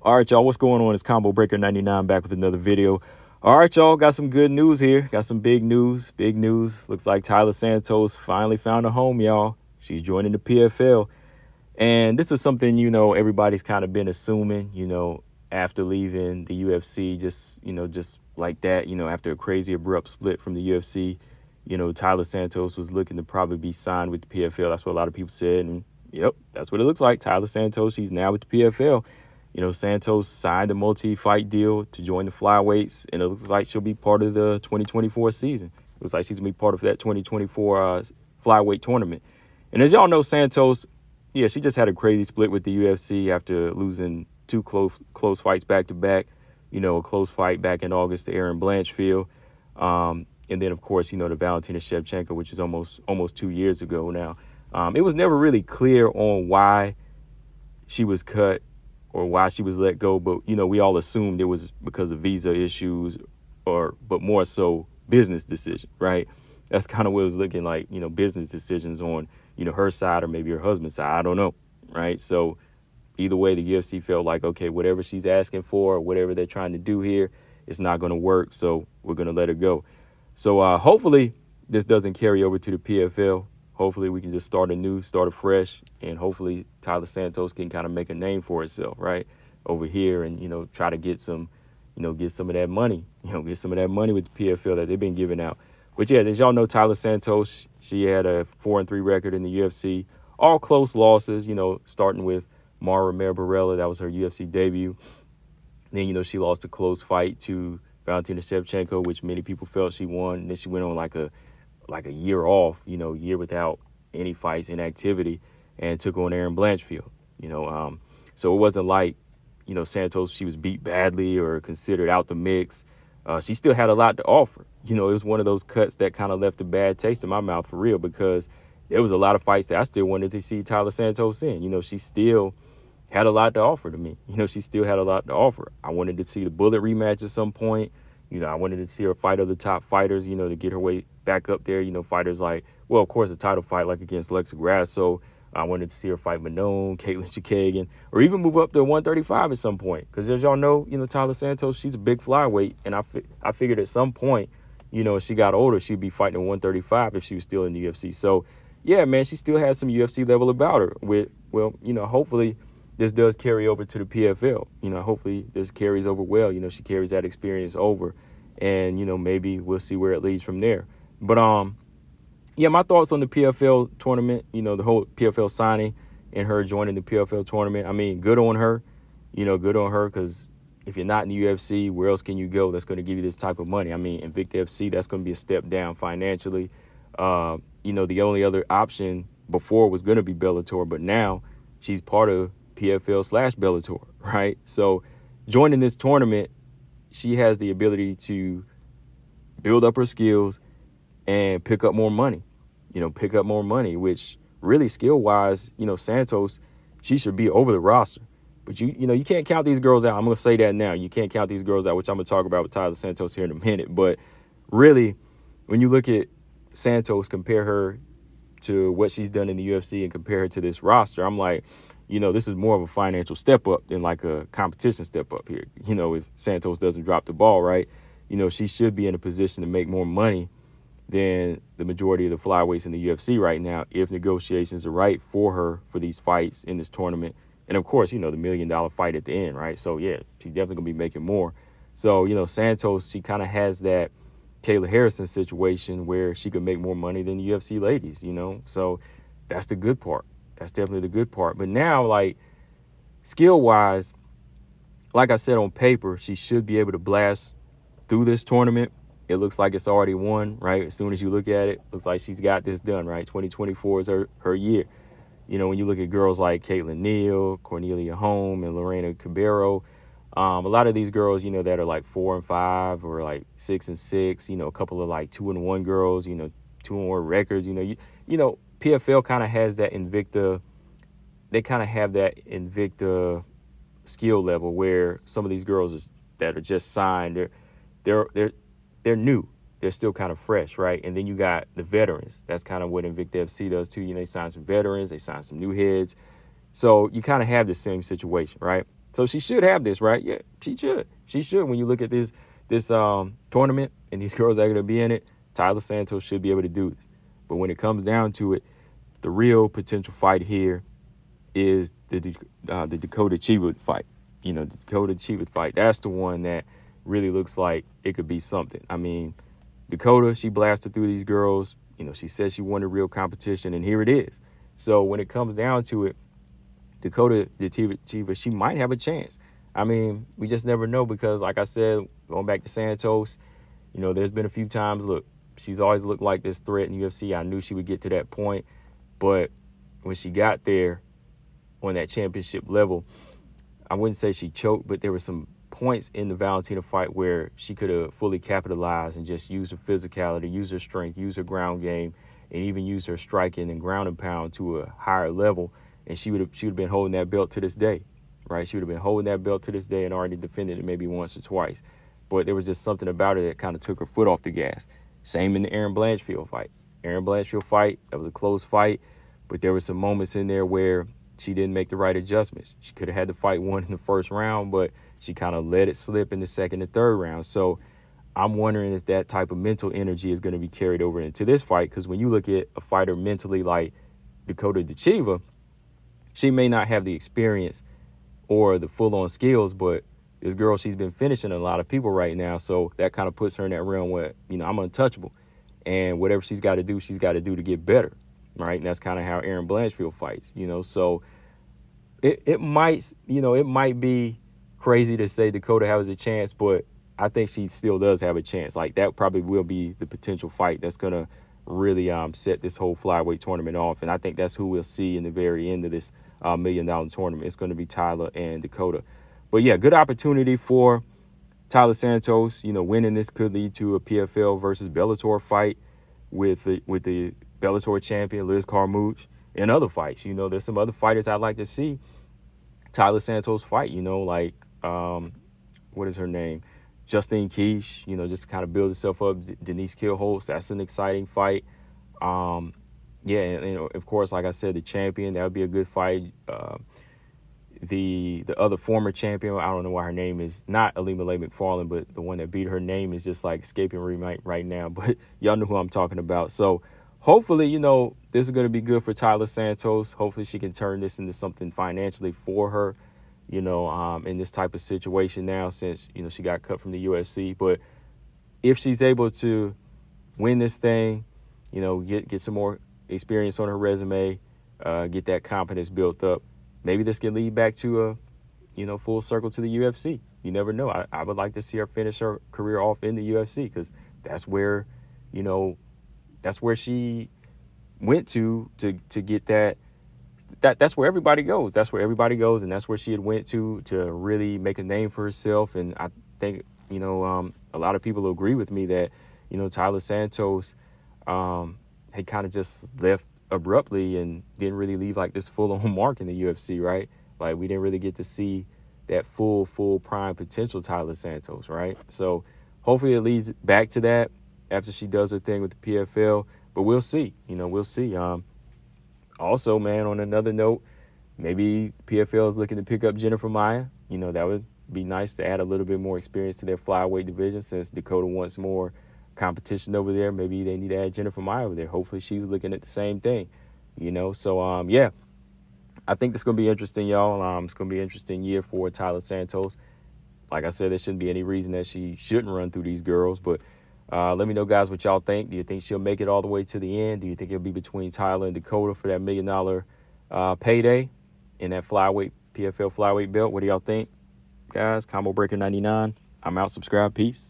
All right, y'all, what's going on? It's Combo Breaker 99 back with another video. All right, y'all, got some good news here. Got some big news. Big news. Looks like Taila Santos finally found a home, y'all. She's joining the PFL. And this is something, everybody's kind of been assuming, after leaving the UFC, just like that, after a crazy abrupt split from the UFC, Taila Santos was looking to probably be signed with the PFL. That's what a lot of people said. And yep, that's what it looks like. Taila Santos, she's now with the PFL. Santos signed a multi-fight deal to join the flyweights, and it looks like she'll be part of the 2024 season. It looks like she's going to be part of that 2024 flyweight tournament. And as y'all know, Santos, yeah, she just had a crazy split with the UFC after losing two close fights back-to-back. A close fight back in August to Erin Blanchfield. And then, of course, the Valentina Shevchenko, which is almost 2 years ago now. It was never really clear on why she was cut or why she was let go, but we all assumed it was because of visa issues, but more so business decision, right? That's kind of what it was looking like, business decisions on her side or maybe her husband's side. I don't know, right? So either way, the UFC felt like, okay, whatever she's asking for or whatever they're trying to do here, it's not going to work, so we're going to let her go. So hopefully this doesn't carry over to the PFL. Hopefully we can just start afresh, and hopefully Taila Santos can kind of make a name for herself, right, over here, and try to get some of that money, get some of that money with the PFL that they've been giving out. But yeah, as y'all know, Taila Santos, she had a 4-3 record in the UFC, all close losses, starting with Mara Romero Barella. That was her UFC debut. Then, she lost a close fight to Valentina Shevchenko, which many people felt she won. And then she went on like a year off, year without any fights, inactivity, and took on Erin Blanchfield, So it wasn't like, Santos, she was beat badly or considered out the mix. She still had a lot to offer. It was one of those cuts that kind of left a bad taste in my mouth for real, because there was a lot of fights that I still wanted to see Taila Santos in. She still had a lot to offer to me. She still had a lot to offer. I wanted to see the Bullet rematch at some point. I wanted to see her fight other top fighters, to get her way back up there. Fighters like, well, of course, a title fight like against Alexa Grasso. I wanted to see her fight Manon, Caitlin Chikagan, or even move up to 135 at some point. Because as y'all know, Taila Santos, she's a big flyweight. And I figured at some point, as she got older, she'd be fighting at 135 if she was still in the UFC. So, yeah, man, she still has some UFC level about her. Hopefully this does carry over to the PFL. Hopefully this carries over well. She carries that experience over, and, maybe we'll see where it leads from there. But, yeah, my thoughts on the PFL tournament, the whole PFL signing and her joining the PFL tournament. I mean, good on her, good on her, because if you're not in the UFC, where else can you go that's going to give you this type of money? I mean, Invicta FC, that's going to be a step down financially. The only other option before was going to be Bellator, but now she's part of PFL/Bellator, right? So joining this tournament, she has the ability to build up her skills and pick up more money, which really skill-wise, Santos, she should be over the roster. But, you can't count these girls out. I'm going to say that now. You can't count these girls out, which I'm going to talk about with Taila Santos here in a minute. But really, when you look at Santos, compare her to what she's done in the UFC and compare her to this roster, I'm like, this is more of a financial step up than like a competition step up here. If Santos doesn't drop the ball, right, she should be in a position to make more money than the majority of the flyweights in the UFC right now if negotiations are right for her for these fights in this tournament. And, of course, the $1 million fight at the end, right? So, yeah, she's definitely going to be making more. So, Santos, she kind of has that Kayla Harrison situation where she could make more money than the UFC ladies, So that's the good part. That's definitely the good part. But now, like, skill-wise, like I said, on paper, she should be able to blast through this tournament. It looks like it's already won, right? As soon as you look at it, looks like she's got this done, right? 2024 is her year. When you look at girls like Caitlin Neal, Cornelia Holm, and Lorena Cabero, a lot of these girls, that are like 4-5 or like 6-6, a couple of like 2-1 girls, 2-1 records, PFL kind of has that Invicta. They kind of have that Invicta skill level where some of these girls that are just signed, they're new. They're still kind of fresh, right? And then you got the veterans. That's kind of what Invicta FC does too. They sign some veterans, they sign some new heads. So you kind of have the same situation, right? So she should have this, right? Yeah, she should. She should. When you look at this tournament and these girls that are going to be in it, Taila Santos should be able to do this. But when it comes down to it, the real potential fight here is the Dakota Chiba fight. The Dakota Chiba fight. That's the one that really looks like it could be something. I mean, Dakota, she blasted through these girls. She said she wanted real competition, and here it is. So when it comes down to it, Dakota Chiba, she might have a chance. I mean, we just never know because, like I said, going back to Santos, there's been a few times, look, she's always looked like this threat in UFC. I knew she would get to that point. But when she got there on that championship level, I wouldn't say she choked, but there were some points in the Valentina fight where she could have fully capitalized and just used her physicality, use her strength, use her ground game, and even use her striking and ground and pound to a higher level. And she would have been holding that belt to this day, right? She would have been holding that belt to this day and already defended it maybe once or twice. But there was just something about her that kind of took her foot off the gas. Same in the Erin Blanchfield fight. That was a close fight, but there were some moments in there where she didn't make the right adjustments. She could have had the fight won in the first round, but she kind of let it slip in the second and third round. So I'm wondering if that type of mental energy is going to be carried over into this fight, because when you look at a fighter mentally like Dakota Chiba, she may not have the experience or the full-on skills, but this girl, she's been finishing a lot of people right now, so that kind of puts her in that realm where, I'm untouchable. And whatever she's got to do to get better, right? And that's kind of how Erin Blanchfield fights, So it might be crazy to say Dakota has a chance, but I think she still does have a chance. Like, that probably will be the potential fight that's going to really set this whole flyweight tournament off. And I think that's who we'll see in the very end of this $1 million tournament. It's going to be Taila and Dakota. But yeah, good opportunity for Taila Santos. Winning this could lead to a PFL versus Bellator fight with the Bellator champion Liz Carmouche and other fights. There's some other fighters I'd like to see Taila Santos fight. Like what is her name? Justine Keesh. Just to kind of build herself up. Denise Kielholtz. That's an exciting fight. Yeah, and of course, like I said, the champion, that would be a good fight. The other former champion, I don't know why her name is not Alima Leigh McFarland, but the one that beat her name is just like escaping me right now. But y'all know who I'm talking about. So hopefully, this is going to be good for Taila Santos. Hopefully she can turn this into something financially for her, in this type of situation now since, she got cut from the UFC. But if she's able to win this thing, get some more experience on her resume, get that confidence built up, maybe this can lead back to a, full circle to the UFC. You never know. I would like to see her finish her career off in the UFC because that's where, that's where she went to get that. That's where everybody goes. That's where everybody goes, and that's where she had went to really make a name for herself. And I think, a lot of people agree with me that, Taila Santos had kind of just left abruptly and didn't really leave like this full-on mark in the UFC, right? Like, we didn't really get to see that full prime potential Taila Santos, right? So hopefully it leads back to that after she does her thing with the PFL, but we'll see. We'll see. Also, man, on another note, maybe PFL is looking to pick up Jennifer Maia. That would be nice to add a little bit more experience to their flyweight division since Dakota wants more competition over there. Maybe they need to add Jennifer Maia over there. Hopefully she's looking at the same thing, So, yeah, I think this is going to be interesting, y'all. It's going to be an interesting year for Taila Santos. Like I said, there shouldn't be any reason that she shouldn't run through these girls. But let me know, guys, what y'all think. Do you think she'll make it all the way to the end? Do you think it'll be between Taila and Dakota for that $1 million payday in that PFL flyweight belt? What do y'all think, guys? Combo Breaker 99. I'm out. Subscribe. Peace.